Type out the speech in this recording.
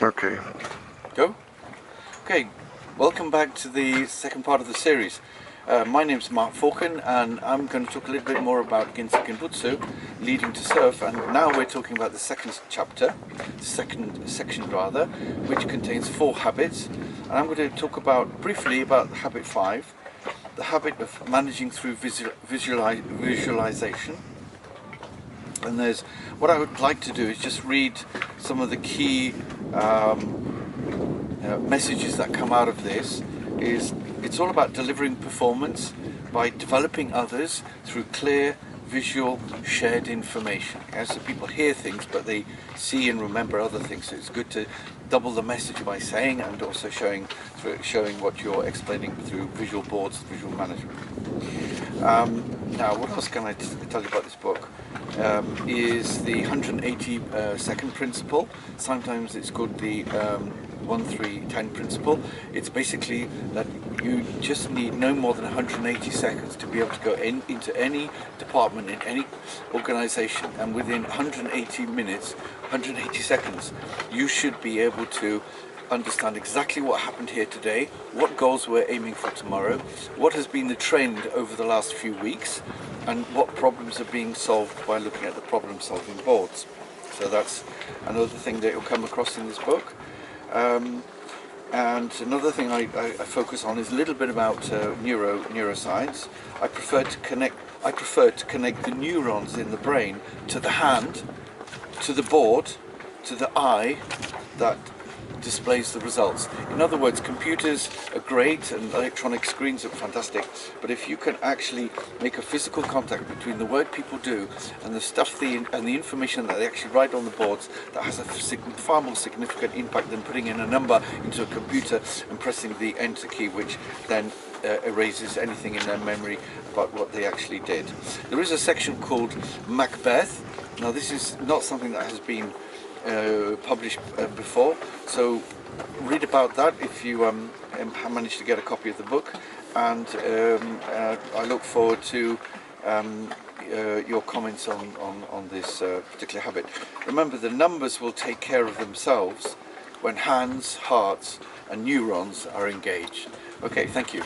Okay. Go. Okay, welcome back to the second part of the series. My name's Mark Falcon, and I'm going to talk a little bit more about Ginza Genbutsu, leading to surf, and now we're talking about the second chapter, the second section rather, which contains 4 habits, and I'm going to talk briefly about habit 5, the habit of managing through visualization. And what I would like to do is just read some of the key messages that come out of this. It's all about delivering performance by developing others through clear, visual, shared information. So people hear things, but they see and remember other things. So it's good to double the message by saying and also showing what you're explaining through visual boards, visual management. Now, what else can I tell you about this book? Is the 180-second principle. Sometimes it's called the 1-3-10 principle. It's basically that you just need no more than 180 seconds to be able to go into any department in any organization, and within 180 minutes, 180 seconds, you should be able to understand exactly what happened here today, what goals we're aiming for tomorrow, what has been the trend over the last few weeks, and what problems are being solved by looking at the problem-solving boards. So that's another thing that you'll come across in this book. And another thing I focus on is a little bit about neuroscience. I prefer to connect the neurons in the brain to the hand, to the board, to the eye that displays the results. In other words, computers are great and electronic screens are fantastic, but if you can actually make a physical contact between the work people do and the stuff and the information that they actually write on the boards, that has a far more significant impact than putting in a number into a computer and pressing the enter key, which then erases anything in their memory about what they actually did. There is a section called Macbeth. Now, this is not something that has been published before, so read about that if you manage to get a copy of the book, and I look forward to your comments on this particular habit. Remember, the numbers will take care of themselves when hands, hearts and neurons are engaged. Okay, thank you.